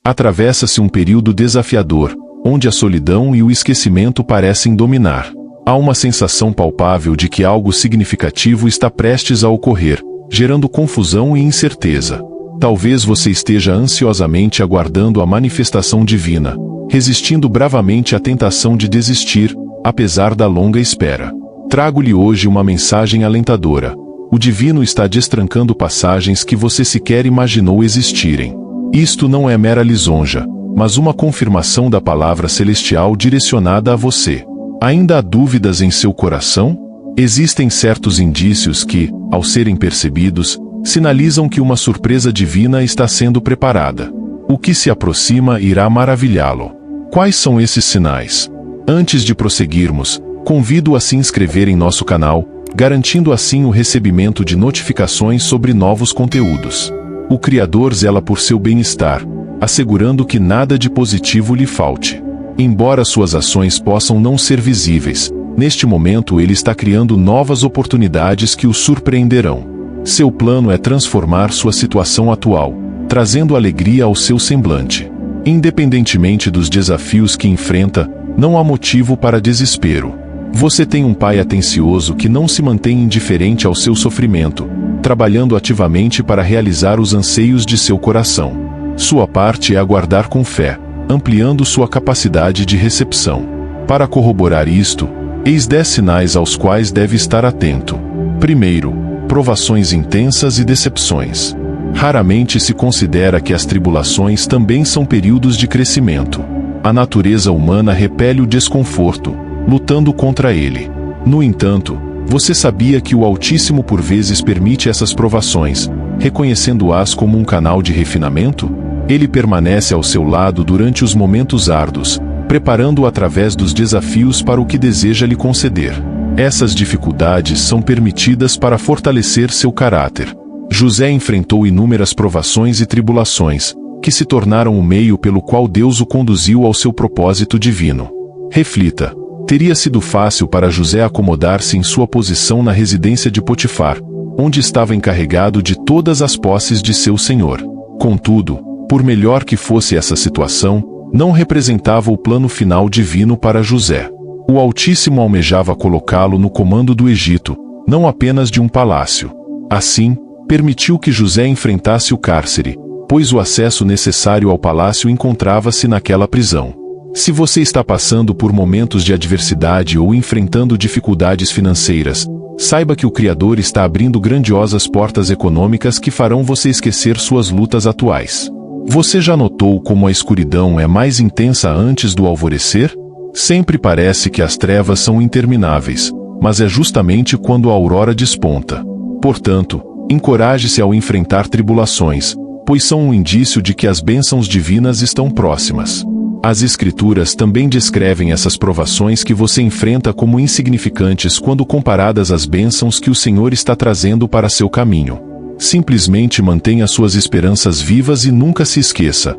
Atravessa-se um período desafiador, onde a solidão e o esquecimento parecem dominar. Há uma sensação palpável de que algo significativo está prestes a ocorrer, gerando confusão e incerteza. Talvez você esteja ansiosamente aguardando a manifestação divina, resistindo bravamente à tentação de desistir, apesar da longa espera. Trago-lhe hoje uma mensagem alentadora. O divino está destrancando passagens que você sequer imaginou existirem. Isto não é mera lisonja, mas uma confirmação da palavra celestial direcionada a você. Ainda há dúvidas em seu coração? Existem certos indícios que, ao serem percebidos, sinalizam que uma surpresa divina está sendo preparada. O que se aproxima irá maravilhá-lo. Quais são esses sinais? Antes de prosseguirmos, convido-o a se inscrever em nosso canal, garantindo assim o recebimento de notificações sobre novos conteúdos. O Criador zela por seu bem-estar, assegurando que nada de positivo lhe falte. Embora suas ações possam não ser visíveis, neste momento ele está criando novas oportunidades que o surpreenderão. Seu plano é transformar sua situação atual, trazendo alegria ao seu semblante. Independentemente dos desafios que enfrenta, não há motivo para desespero. Você tem um pai atencioso que não se mantém indiferente ao seu sofrimento, trabalhando ativamente para realizar os anseios de seu coração. Sua parte é aguardar com fé, ampliando sua capacidade de recepção. Para corroborar isto, eis 10 sinais aos quais deve estar atento. Primeiro, provações intensas e decepções. Raramente se considera que as tribulações também são períodos de crescimento. A natureza humana repele o desconforto, lutando contra ele. No entanto, você sabia que o Altíssimo por vezes permite essas provações, reconhecendo-as como um canal de refinamento? Ele permanece ao seu lado durante os momentos árduos, preparando-o através dos desafios para o que deseja lhe conceder. Essas dificuldades são permitidas para fortalecer seu caráter. José enfrentou inúmeras provações e tribulações, que se tornaram o meio pelo qual Deus o conduziu ao seu propósito divino. Reflita. Teria sido fácil para José acomodar-se em sua posição na residência de Potifar, onde estava encarregado de todas as posses de seu senhor. Contudo, por melhor que fosse essa situação, não representava o plano final divino para José. O Altíssimo almejava colocá-lo no comando do Egito, não apenas de um palácio. Assim, permitiu que José enfrentasse o cárcere, pois o acesso necessário ao palácio encontrava-se naquela prisão. Se você está passando por momentos de adversidade ou enfrentando dificuldades financeiras, saiba que o Criador está abrindo grandiosas portas econômicas que farão você esquecer suas lutas atuais. Você já notou como a escuridão é mais intensa antes do alvorecer? Sempre parece que as trevas são intermináveis, mas é justamente quando a aurora desponta. Portanto, encoraje-se ao enfrentar tribulações, pois são um indício de que as bênçãos divinas estão próximas. As Escrituras também descrevem essas provações que você enfrenta como insignificantes quando comparadas às bênçãos que o Senhor está trazendo para seu caminho. Simplesmente mantenha suas esperanças vivas e nunca se esqueça.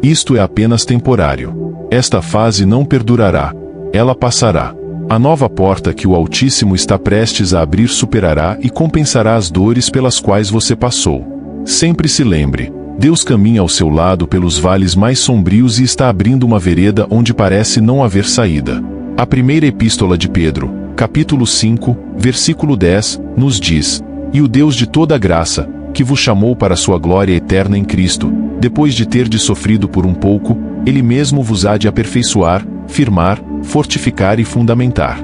Isto é apenas temporário. Esta fase não perdurará. Ela passará. A nova porta que o Altíssimo está prestes a abrir superará e compensará as dores pelas quais você passou. Sempre se lembre. Deus caminha ao seu lado pelos vales mais sombrios e está abrindo uma vereda onde parece não haver saída. A primeira epístola de Pedro, capítulo 5, versículo 10, nos diz: "E o Deus de toda graça, que vos chamou para sua glória eterna em Cristo, depois de terdes sofrido por um pouco, Ele mesmo vos há de aperfeiçoar, firmar, fortificar e fundamentar."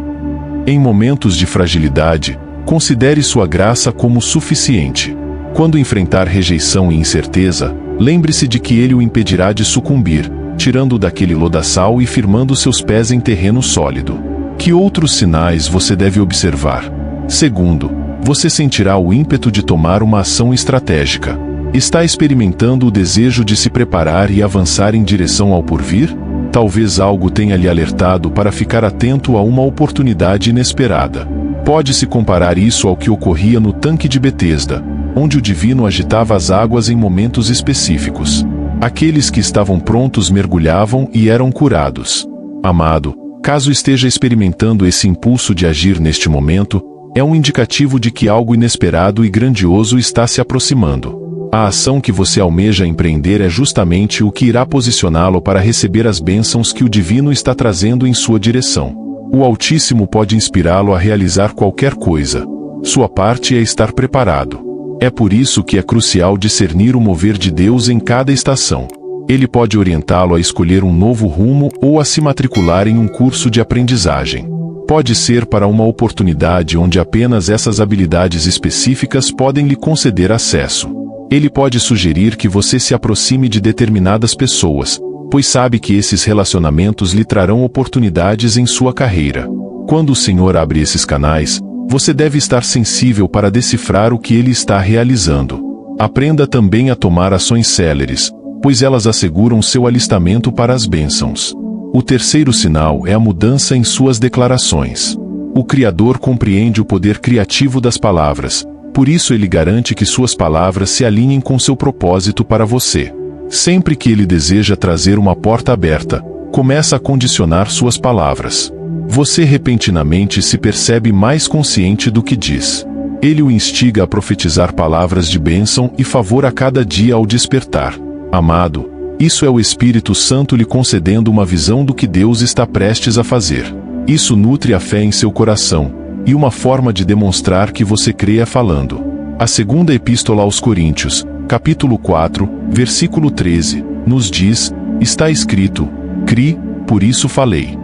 Em momentos de fragilidade, considere sua graça como suficiente. Quando enfrentar rejeição e incerteza, lembre-se de que Ele o impedirá de sucumbir, tirando-o daquele lodaçal e firmando seus pés em terreno sólido. Que outros sinais você deve observar? Segundo, você sentirá o ímpeto de tomar uma ação estratégica. Está experimentando o desejo de se preparar e avançar em direção ao porvir? Talvez algo tenha lhe alertado para ficar atento a uma oportunidade inesperada. Pode-se comparar isso ao que ocorria no tanque de Betesda, onde o divino agitava as águas em momentos específicos. Aqueles que estavam prontos mergulhavam e eram curados. Amado, caso esteja experimentando esse impulso de agir neste momento, é um indicativo de que algo inesperado e grandioso está se aproximando. A ação que você almeja empreender é justamente o que irá posicioná-lo para receber as bênçãos que o divino está trazendo em sua direção. O Altíssimo pode inspirá-lo a realizar qualquer coisa. Sua parte é estar preparado. É por isso que é crucial discernir o mover de Deus em cada estação. Ele pode orientá-lo a escolher um novo rumo ou a se matricular em um curso de aprendizagem. Pode ser para uma oportunidade onde apenas essas habilidades específicas podem lhe conceder acesso. Ele pode sugerir que você se aproxime de determinadas pessoas, pois sabe que esses relacionamentos lhe trarão oportunidades em sua carreira. Quando o Senhor abre esses canais, você deve estar sensível para decifrar o que ele está realizando. Aprenda também a tomar ações céleres, pois elas asseguram seu alistamento para as bênçãos. O terceiro sinal é a mudança em suas declarações. O Criador compreende o poder criativo das palavras, por isso ele garante que suas palavras se alinhem com seu propósito para você. Sempre que ele deseja trazer uma porta aberta, começa a condicionar suas palavras. Você repentinamente se percebe mais consciente do que diz. Ele o instiga a profetizar palavras de bênção e favor a cada dia ao despertar. Amado, isso é o Espírito Santo lhe concedendo uma visão do que Deus está prestes a fazer. Isso nutre a fé em seu coração, e uma forma de demonstrar que você crê é falando. A segunda epístola aos Coríntios, capítulo 4, versículo 13, nos diz: está escrito, cri, por isso falei.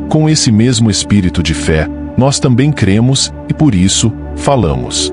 Com esse mesmo espírito de fé, nós também cremos, e por isso, falamos.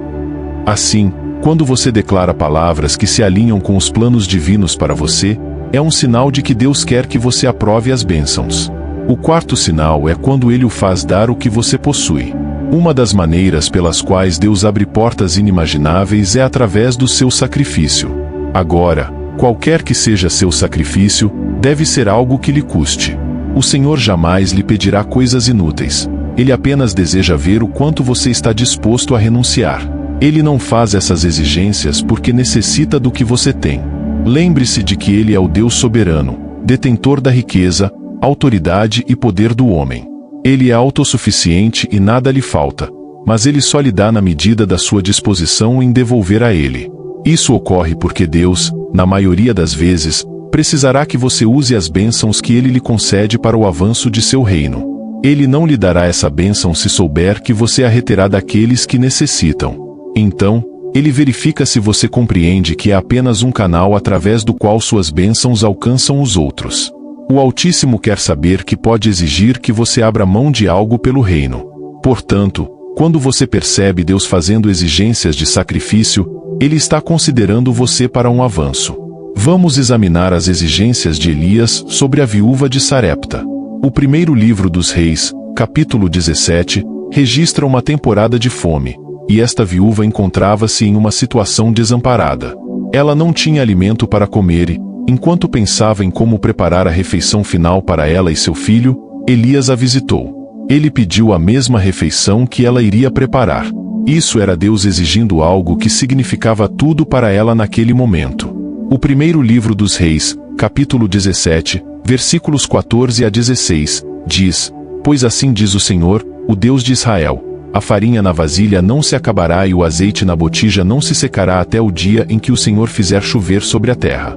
Assim, quando você declara palavras que se alinham com os planos divinos para você, é um sinal de que Deus quer que você aprove as bênçãos. O quarto sinal é quando ele o faz dar o que você possui. Uma das maneiras pelas quais Deus abre portas inimagináveis é através do seu sacrifício. Agora, qualquer que seja seu sacrifício, deve ser algo que lhe custe. O Senhor jamais lhe pedirá coisas inúteis. Ele apenas deseja ver o quanto você está disposto a renunciar. Ele não faz essas exigências porque necessita do que você tem. Lembre-se de que ele é o Deus soberano, detentor da riqueza, autoridade e poder do homem. Ele é autossuficiente e nada lhe falta, mas ele só lhe dá na medida da sua disposição em devolver a ele. Isso ocorre porque Deus, na maioria das vezes, precisará que você use as bênçãos que ele lhe concede para o avanço de seu reino. Ele não lhe dará essa bênção se souber que você a reterá daqueles que necessitam. Então, ele verifica se você compreende que é apenas um canal através do qual suas bênçãos alcançam os outros. O Altíssimo quer saber que pode exigir que você abra mão de algo pelo reino. Portanto, quando você percebe Deus fazendo exigências de sacrifício, ele está considerando você para um avanço. Vamos examinar as exigências de Elias sobre a viúva de Sarepta. O primeiro livro dos Reis, capítulo 17, registra uma temporada de fome, e esta viúva encontrava-se em uma situação desamparada. Ela não tinha alimento para comer e, enquanto pensava em como preparar a refeição final para ela e seu filho, Elias a visitou. Ele pediu a mesma refeição que ela iria preparar. Isso era Deus exigindo algo que significava tudo para ela naquele momento. O primeiro livro dos Reis, capítulo 17, versículos 14 a 16, diz: pois assim diz o Senhor, o Deus de Israel: a farinha na vasilha não se acabará e o azeite na botija não se secará até o dia em que o Senhor fizer chover sobre a terra.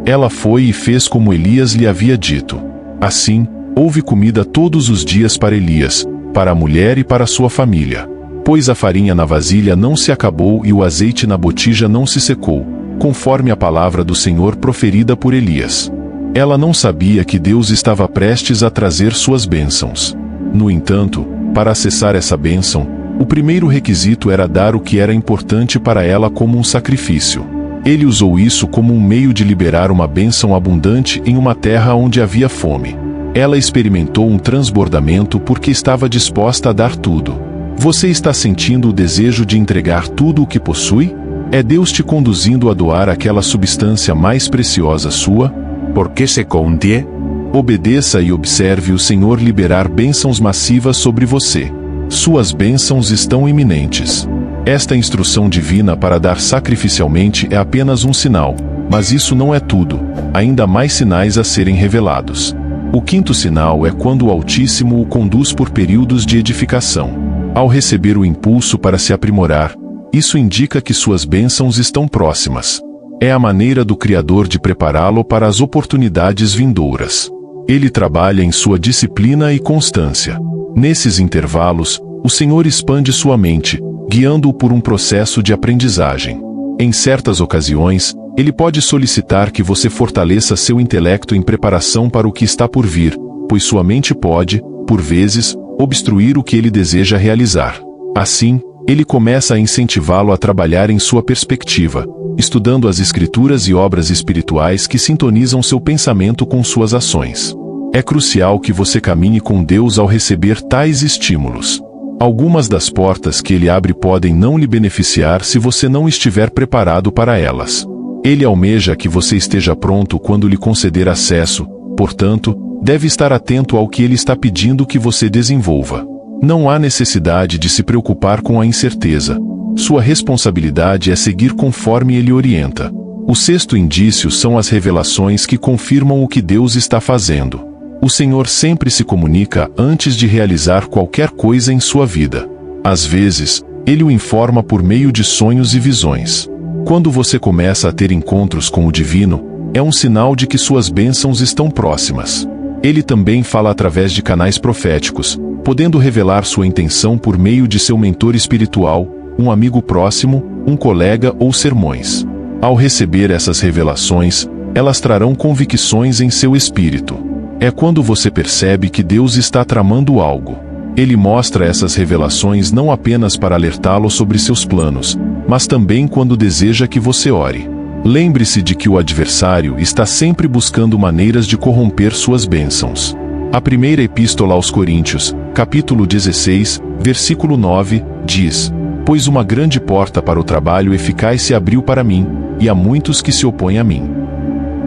Ela foi e fez como Elias lhe havia dito. Assim, houve comida todos os dias para Elias, para a mulher e para sua família. Pois a farinha na vasilha não se acabou e o azeite na botija não se secou, conforme a palavra do Senhor proferida por Elias. Ela não sabia que Deus estava prestes a trazer suas bênçãos. No entanto, para acessar essa bênção, o primeiro requisito era dar o que era importante para ela como um sacrifício. Ele usou isso como um meio de liberar uma bênção abundante em uma terra onde havia fome. Ela experimentou um transbordamento porque estava disposta a dar tudo. Você está sentindo o desejo de entregar tudo o que possui? É Deus te conduzindo a doar aquela substância mais preciosa sua? Porque se contie? Obedeça e observe o Senhor liberar bênçãos massivas sobre você. Suas bênçãos estão iminentes. Esta instrução divina para dar sacrificialmente é apenas um sinal, mas isso não é tudo, ainda há mais sinais a serem revelados. O quinto sinal é quando o Altíssimo o conduz por períodos de edificação. Ao receber o impulso para se aprimorar, isso indica que suas bênçãos estão próximas. É a maneira do Criador de prepará-lo para as oportunidades vindouras. Ele trabalha em sua disciplina e constância. Nesses intervalos, o Senhor expande sua mente, guiando-o por um processo de aprendizagem. Em certas ocasiões, Ele pode solicitar que você fortaleça seu intelecto em preparação para o que está por vir, pois sua mente pode, por vezes, obstruir o que ele deseja realizar. Assim, Ele começa a incentivá-lo a trabalhar em sua perspectiva, estudando as escrituras e obras espirituais que sintonizam seu pensamento com suas ações. É crucial que você caminhe com Deus ao receber tais estímulos. Algumas das portas que Ele abre podem não lhe beneficiar se você não estiver preparado para elas. Ele almeja que você esteja pronto quando lhe conceder acesso, portanto, deve estar atento ao que Ele está pedindo que você desenvolva. Não há necessidade de se preocupar com a incerteza. Sua responsabilidade é seguir conforme Ele orienta. O sexto indício são as revelações que confirmam o que Deus está fazendo. O Senhor sempre se comunica antes de realizar qualquer coisa em sua vida. Às vezes, Ele o informa por meio de sonhos e visões. Quando você começa a ter encontros com o divino, é um sinal de que suas bênçãos estão próximas. Ele também fala através de canais proféticos, podendo revelar sua intenção por meio de seu mentor espiritual, um amigo próximo, um colega ou sermões. Ao receber essas revelações, elas trarão convicções em seu espírito. É quando você percebe que Deus está tramando algo. Ele mostra essas revelações não apenas para alertá-lo sobre seus planos, mas também quando deseja que você ore. Lembre-se de que o adversário está sempre buscando maneiras de corromper suas bênçãos. A primeira epístola aos Coríntios, capítulo 16, versículo 9, diz: "Pois uma grande porta para o trabalho eficaz se abriu para mim, e há muitos que se opõem a mim."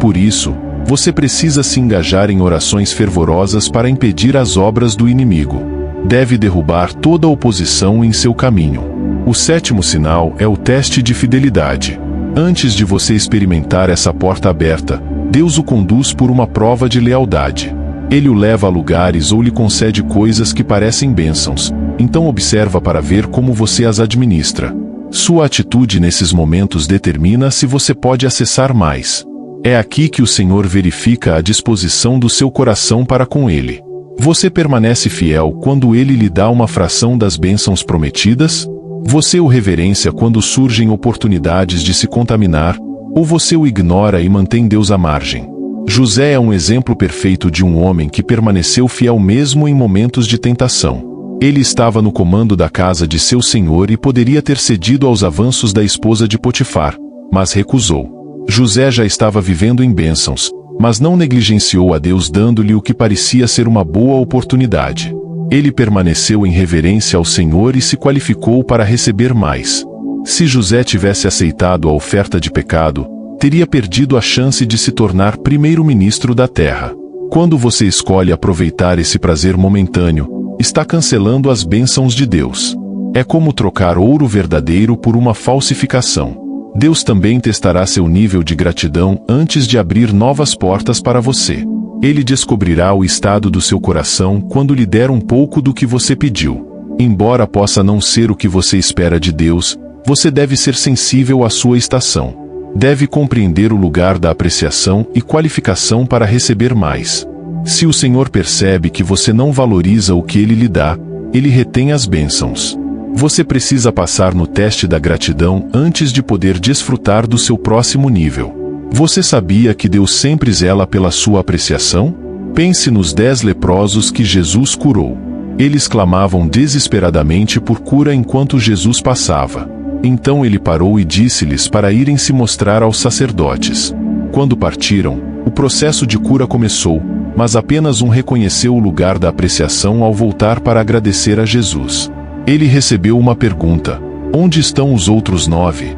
Por isso, você precisa se engajar em orações fervorosas para impedir as obras do inimigo. Deve derrubar toda oposição em seu caminho. O sétimo sinal é o teste de fidelidade. Antes de você experimentar essa porta aberta, Deus o conduz por uma prova de lealdade. Ele o leva a lugares ou lhe concede coisas que parecem bênçãos, então observa para ver como você as administra. Sua atitude nesses momentos determina se você pode acessar mais. É aqui que o Senhor verifica a disposição do seu coração para com Ele. Você permanece fiel quando Ele lhe dá uma fração das bênçãos prometidas? Você o reverencia quando surgem oportunidades de se contaminar, ou você o ignora e mantém Deus à margem? José é um exemplo perfeito de um homem que permaneceu fiel mesmo em momentos de tentação. Ele estava no comando da casa de seu senhor e poderia ter cedido aos avanços da esposa de Potifar, mas recusou. José já estava vivendo em bênçãos, mas não negligenciou a Deus dando-lhe o que parecia ser uma boa oportunidade. Ele permaneceu em reverência ao Senhor e se qualificou para receber mais. Se José tivesse aceitado a oferta de pecado, teria perdido a chance de se tornar primeiro-ministro da terra. Quando você escolhe aproveitar esse prazer momentâneo, está cancelando as bênçãos de Deus. É como trocar ouro verdadeiro por uma falsificação. Deus também testará seu nível de gratidão antes de abrir novas portas para você. Ele descobrirá o estado do seu coração quando lhe der um pouco do que você pediu. Embora possa não ser o que você espera de Deus, você deve ser sensível à sua estação. Deve compreender o lugar da apreciação e qualificação para receber mais. Se o Senhor percebe que você não valoriza o que Ele lhe dá, Ele retém as bênçãos. Você precisa passar no teste da gratidão antes de poder desfrutar do seu próximo nível. Você sabia que Deus sempre zela pela sua apreciação? Pense nos 10 leprosos que Jesus curou. Eles clamavam desesperadamente por cura enquanto Jesus passava. Então ele parou e disse-lhes para irem se mostrar aos sacerdotes. Quando partiram, o processo de cura começou, mas apenas um reconheceu o lugar da apreciação ao voltar para agradecer a Jesus. Ele recebeu uma pergunta: onde estão os outros 9?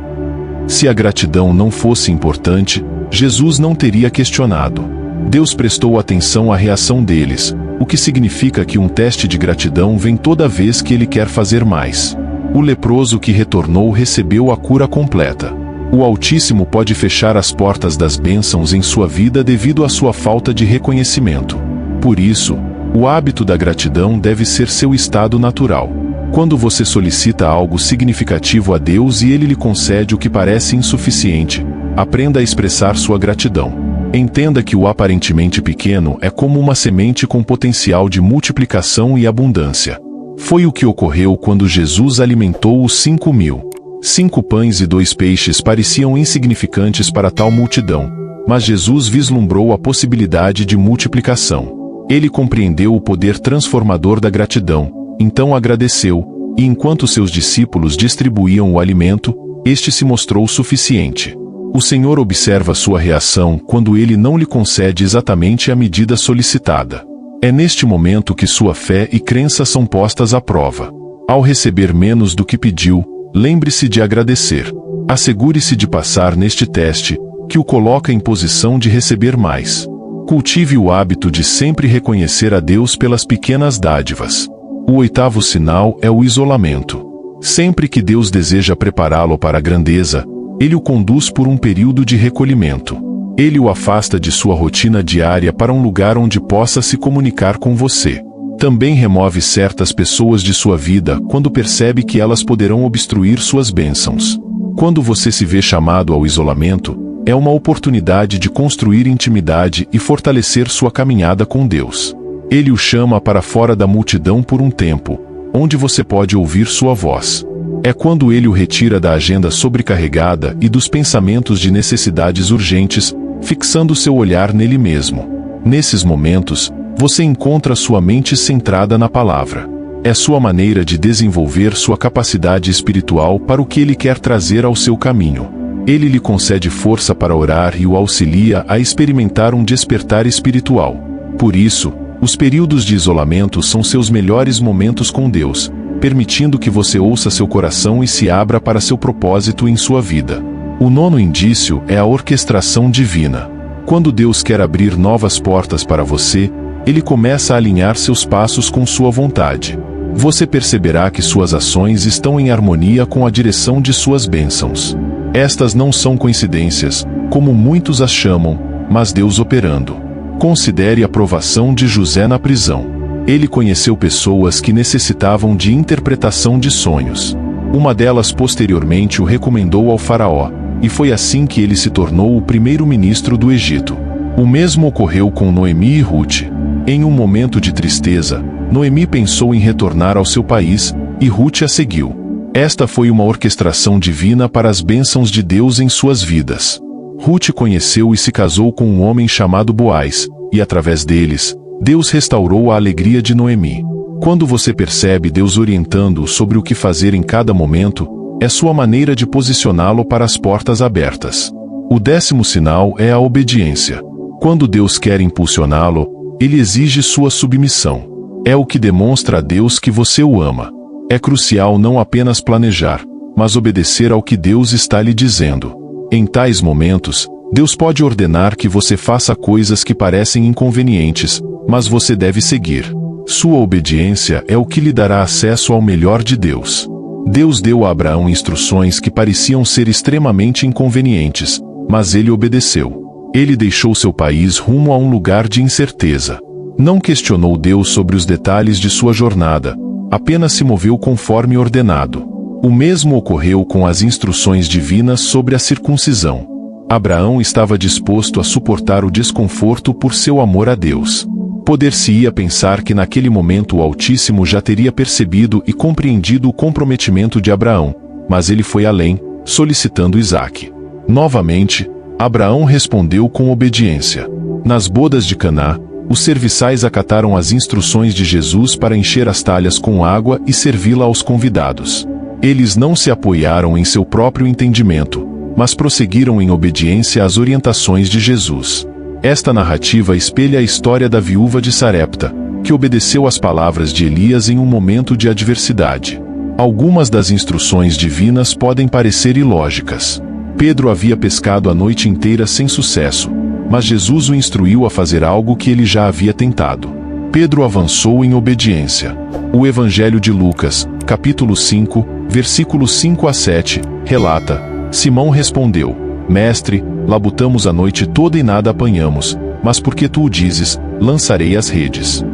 Se a gratidão não fosse importante, Jesus não teria questionado. Deus prestou atenção à reação deles, o que significa que um teste de gratidão vem toda vez que Ele quer fazer mais. O leproso que retornou recebeu a cura completa. O Altíssimo pode fechar as portas das bênçãos em sua vida devido à sua falta de reconhecimento. Por isso, o hábito da gratidão deve ser seu estado natural. Quando você solicita algo significativo a Deus e Ele lhe concede o que parece insuficiente, Aprenda a expressar sua gratidão. Entenda que o aparentemente pequeno é como uma semente com potencial de multiplicação e abundância. Foi o que ocorreu quando Jesus alimentou os 5.000. 5 pães e 2 peixes pareciam insignificantes para tal multidão, mas Jesus vislumbrou a possibilidade de multiplicação. Ele compreendeu o poder transformador da gratidão, então agradeceu, e enquanto seus discípulos distribuíam o alimento, este se mostrou suficiente. O Senhor observa sua reação quando ele não lhe concede exatamente a medida solicitada. É neste momento que sua fé e crença são postas à prova. Ao receber menos do que pediu, lembre-se de agradecer. Assegure-se de passar neste teste, que o coloca em posição de receber mais. Cultive o hábito de sempre reconhecer a Deus pelas pequenas dádivas. O 8º sinal é o isolamento. Sempre que Deus deseja prepará-lo para a grandeza, Ele o conduz por um período de recolhimento. Ele o afasta de sua rotina diária para um lugar onde possa se comunicar com você. Também remove certas pessoas de sua vida quando percebe que elas poderão obstruir suas bênçãos. Quando você se vê chamado ao isolamento, é uma oportunidade de construir intimidade e fortalecer sua caminhada com Deus. Ele o chama para fora da multidão por um tempo, onde você pode ouvir sua voz. É quando ele o retira da agenda sobrecarregada e dos pensamentos de necessidades urgentes, fixando seu olhar nele mesmo. Nesses momentos, você encontra sua mente centrada na palavra. É sua maneira de desenvolver sua capacidade espiritual para o que ele quer trazer ao seu caminho. Ele lhe concede força para orar e o auxilia a experimentar um despertar espiritual. Por isso, os períodos de isolamento são seus melhores momentos com Deus, permitindo que você ouça seu coração e se abra para seu propósito em sua vida. O 9º indício é a orquestração divina. Quando Deus quer abrir novas portas para você, Ele começa a alinhar seus passos com sua vontade. Você perceberá que suas ações estão em harmonia com a direção de suas bênçãos. Estas não são coincidências, como muitos as chamam, mas Deus operando. Considere a provação de José na prisão. Ele conheceu pessoas que necessitavam de interpretação de sonhos. Uma delas posteriormente o recomendou ao faraó, e foi assim que ele se tornou o primeiro-ministro do Egito. O mesmo ocorreu com Noemi e Ruth. Em um momento de tristeza, Noemi pensou em retornar ao seu país, e Ruth a seguiu. Esta foi uma orquestração divina para as bênçãos de Deus em suas vidas. Ruth conheceu e se casou com um homem chamado Boaz, e através deles, Deus restaurou a alegria de Noemi. Quando você percebe Deus orientando-o sobre o que fazer em cada momento, é sua maneira de posicioná-lo para as portas abertas. O 10º sinal é a obediência. Quando Deus quer impulsioná-lo, Ele exige sua submissão. É o que demonstra a Deus que você o ama. É crucial não apenas planejar, mas obedecer ao que Deus está lhe dizendo. Em tais momentos, Deus pode ordenar que você faça coisas que parecem inconvenientes, mas você deve seguir. Sua obediência é o que lhe dará acesso ao melhor de Deus. Deus deu a Abraão instruções que pareciam ser extremamente inconvenientes, mas ele obedeceu. Ele deixou seu país rumo a um lugar de incerteza. Não questionou Deus sobre os detalhes de sua jornada, apenas se moveu conforme ordenado. O mesmo ocorreu com as instruções divinas sobre a circuncisão. Abraão estava disposto a suportar o desconforto por seu amor a Deus. Poder-se-ia pensar que naquele momento o Altíssimo já teria percebido e compreendido o comprometimento de Abraão, mas ele foi além, solicitando Isaque. Novamente, Abraão respondeu com obediência. Nas bodas de Caná, os serviçais acataram as instruções de Jesus para encher as talhas com água e servi-la aos convidados. Eles não se apoiaram em seu próprio entendimento, mas prosseguiram em obediência às orientações de Jesus. Esta narrativa espelha a história da viúva de Sarepta, que obedeceu às palavras de Elias em um momento de adversidade. Algumas das instruções divinas podem parecer ilógicas. Pedro havia pescado a noite inteira sem sucesso, mas Jesus o instruiu a fazer algo que ele já havia tentado. Pedro avançou em obediência. O Evangelho de Lucas, capítulo 5, versículos 5 a 7, relata: Simão respondeu: Mestre, labutamos a noite toda e nada apanhamos, mas porque tu o dizes, lançarei as redes.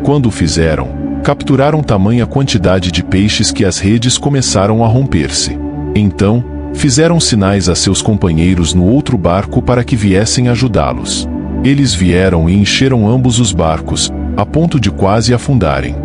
Quando o fizeram, capturaram tamanha quantidade de peixes que as redes começaram a romper-se. Então, Fizeram sinais a seus companheiros no outro barco para que viessem ajudá-los. Eles vieram e encheram ambos os barcos, a ponto de quase afundarem.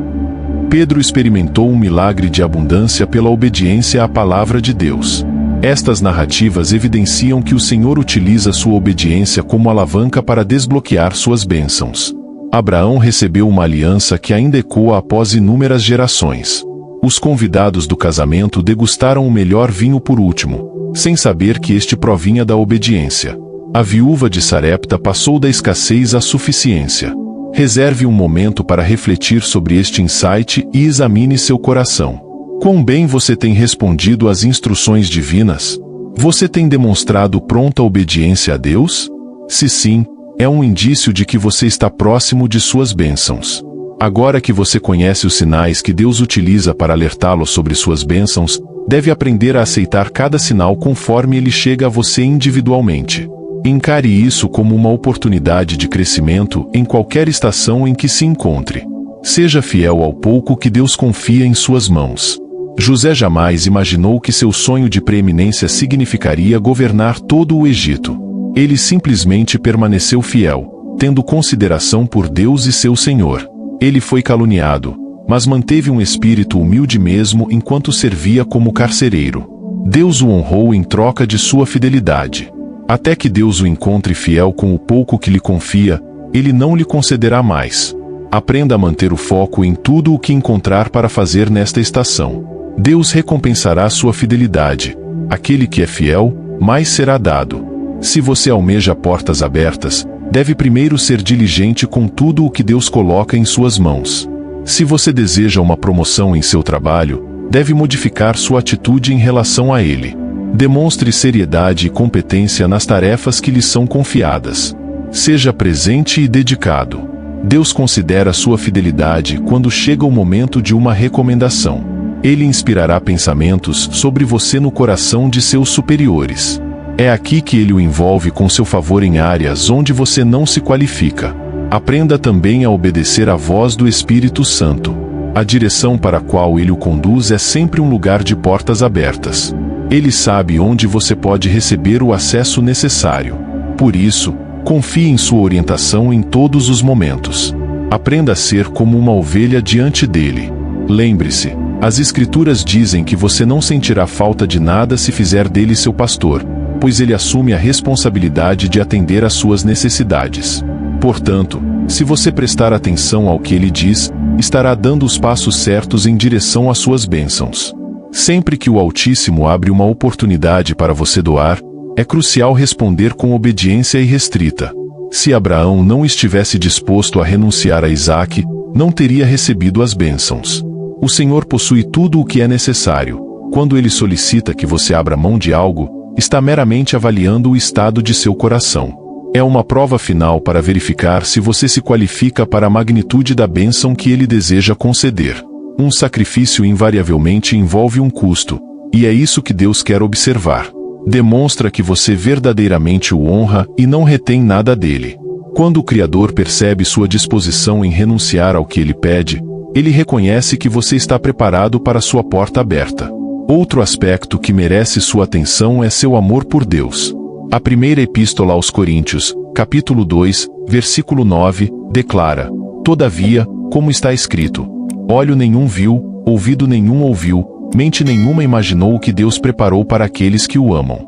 Pedro experimentou um milagre de abundância pela obediência à palavra de Deus. Estas narrativas evidenciam que o Senhor utiliza sua obediência como alavanca para desbloquear suas bênçãos. Abraão recebeu uma aliança que ainda ecoa após inúmeras gerações. Os convidados do casamento degustaram o melhor vinho por último, sem saber que este provinha da obediência. A viúva de Sarepta passou da escassez à suficiência. Reserve um momento para refletir sobre este insight e examine seu coração. Quão bem você tem respondido às instruções divinas? Você tem demonstrado pronta obediência a Deus? Se sim, é um indício de que você está próximo de suas bênçãos. Agora que você conhece os sinais que Deus utiliza para alertá-lo sobre suas bênçãos, deve aprender a aceitar cada sinal conforme ele chega a você individualmente. Encare isso como uma oportunidade de crescimento em qualquer estação em que se encontre. Seja fiel ao pouco que Deus confia em suas mãos. José jamais imaginou que seu sonho de preeminência significaria governar todo o Egito. Ele simplesmente permaneceu fiel, tendo consideração por Deus e seu Senhor. Ele foi caluniado, mas manteve um espírito humilde mesmo enquanto servia como carcereiro. Deus o honrou em troca de sua fidelidade. Até que Deus o encontre fiel com o pouco que lhe confia, ele não lhe concederá mais. Aprenda a manter o foco em tudo o que encontrar para fazer nesta estação. Deus recompensará sua fidelidade. Aquele que é fiel, mais será dado. Se você almeja portas abertas, deve primeiro ser diligente com tudo o que Deus coloca em suas mãos. Se você deseja uma promoção em seu trabalho, deve modificar sua atitude em relação a ele. Demonstre seriedade e competência nas tarefas que lhe são confiadas. Seja presente e dedicado. Deus considera sua fidelidade quando chega o momento de uma recomendação. Ele inspirará pensamentos sobre você no coração de seus superiores. É aqui que ele o envolve com seu favor em áreas onde você não se qualifica. Aprenda também a obedecer à voz do Espírito Santo. A direção para a qual ele o conduz é sempre um lugar de portas abertas. Ele sabe onde você pode receber o acesso necessário. Por isso, confie em sua orientação em todos os momentos. Aprenda a ser como uma ovelha diante dele. Lembre-se, as Escrituras dizem que você não sentirá falta de nada se fizer dele seu pastor, pois ele assume a responsabilidade de atender às suas necessidades. Portanto, se você prestar atenção ao que ele diz, estará dando os passos certos em direção às suas bênçãos. Sempre que o Altíssimo abre uma oportunidade para você doar, é crucial responder com obediência irrestrita. Se Abraão não estivesse disposto a renunciar a Isaque, não teria recebido as bênçãos. O Senhor possui tudo o que é necessário. Quando ele solicita que você abra mão de algo, está meramente avaliando o estado de seu coração. É uma prova final para verificar se você se qualifica para a magnitude da bênção que ele deseja conceder. Um sacrifício invariavelmente envolve um custo, e é isso que Deus quer observar. Demonstra que você verdadeiramente o honra e não retém nada dele. Quando o Criador percebe sua disposição em renunciar ao que ele pede, ele reconhece que você está preparado para sua porta aberta. Outro aspecto que merece sua atenção é seu amor por Deus. A primeira epístola aos Coríntios, capítulo 2, versículo 9, declara: Todavia, como está escrito, olho nenhum viu, ouvido nenhum ouviu, mente nenhuma imaginou o que Deus preparou para aqueles que o amam.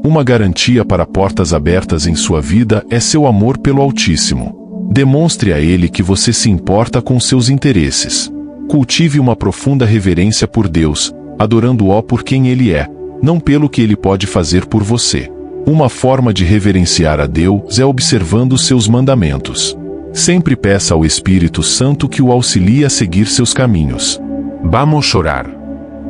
Uma garantia para portas abertas em sua vida é seu amor pelo Altíssimo. Demonstre a ele que você se importa com seus interesses. Cultive uma profunda reverência por Deus, adorando-o por quem ele é, não pelo que ele pode fazer por você. Uma forma de reverenciar a Deus é observando seus mandamentos. Sempre peça ao Espírito Santo que o auxilie a seguir seus caminhos. Vamos orar.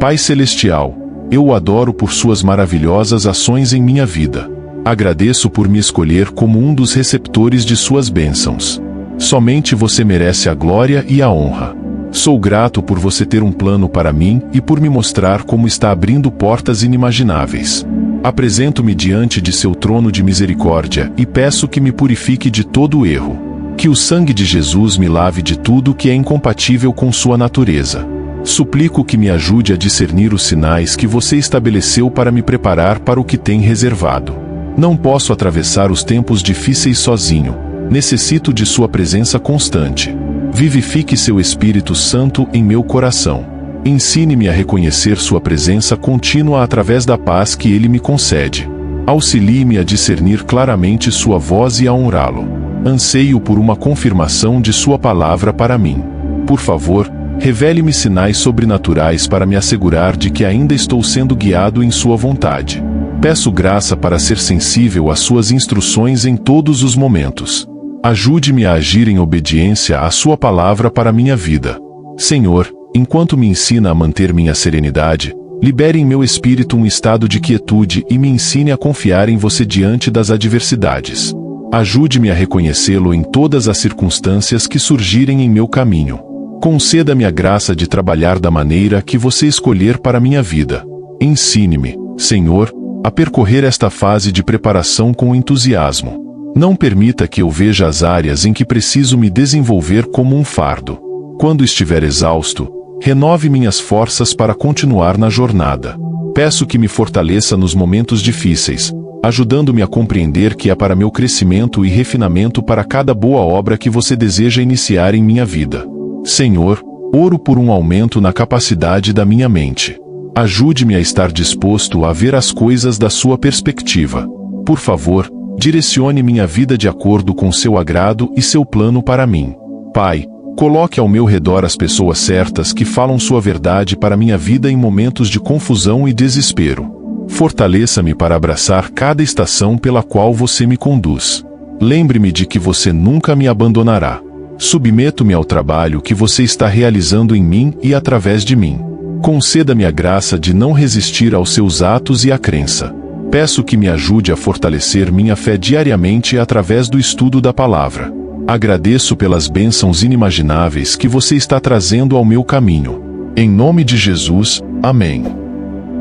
Pai Celestial, eu o adoro por suas maravilhosas ações em minha vida. Agradeço por me escolher como um dos receptores de suas bênçãos. Somente você merece a glória e a honra. Sou grato por você ter um plano para mim e por me mostrar como está abrindo portas inimagináveis. Apresento-me diante de seu trono de misericórdia e peço que me purifique de todo erro. Que o sangue de Jesus me lave de tudo que é incompatível com sua natureza. Suplico que me ajude a discernir os sinais que você estabeleceu para me preparar para o que tem reservado. Não posso atravessar os tempos difíceis sozinho. Necessito de sua presença constante. Vivifique seu Espírito Santo em meu coração. Ensine-me a reconhecer sua presença contínua através da paz que ele me concede. Auxilie-me a discernir claramente sua voz e a honrá-lo. Anseio por uma confirmação de sua palavra para mim. Por favor, revele-me sinais sobrenaturais para me assegurar de que ainda estou sendo guiado em sua vontade. Peço graça para ser sensível às suas instruções em todos os momentos. Ajude-me a agir em obediência à sua palavra para minha vida. Senhor, enquanto me ensina a manter minha serenidade, libere em meu espírito um estado de quietude e me ensine a confiar em você diante das adversidades. Ajude-me a reconhecê-lo em todas as circunstâncias que surgirem em meu caminho. Conceda-me a graça de trabalhar da maneira que você escolher para minha vida. Ensine-me, Senhor, a percorrer esta fase de preparação com entusiasmo. Não permita que eu veja as áreas em que preciso me desenvolver como um fardo. Quando estiver exausto, renove minhas forças para continuar na jornada. Peço que me fortaleça nos momentos difíceis, ajudando-me a compreender que é para meu crescimento e refinamento para cada boa obra que você deseja iniciar em minha vida. Senhor, oro por um aumento na capacidade da minha mente. Ajude-me a estar disposto a ver as coisas da sua perspectiva. Por favor, direcione minha vida de acordo com seu agrado e seu plano para mim. Pai, coloque ao meu redor as pessoas certas que falam sua verdade para minha vida em momentos de confusão e desespero. Fortaleça-me para abraçar cada estação pela qual você me conduz. Lembre-me de que você nunca me abandonará. Submeto-me ao trabalho que você está realizando em mim e através de mim. Conceda-me a graça de não resistir aos seus atos e à crença. Peço que me ajude a fortalecer minha fé diariamente através do estudo da palavra. Agradeço pelas bênçãos inimagináveis que você está trazendo ao meu caminho. Em nome de Jesus, amém.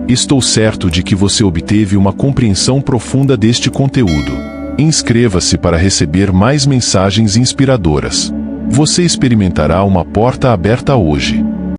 Estou certo de que você obteve uma compreensão profunda deste conteúdo. Inscreva-se para receber mais mensagens inspiradoras. Você experimentará uma porta aberta hoje.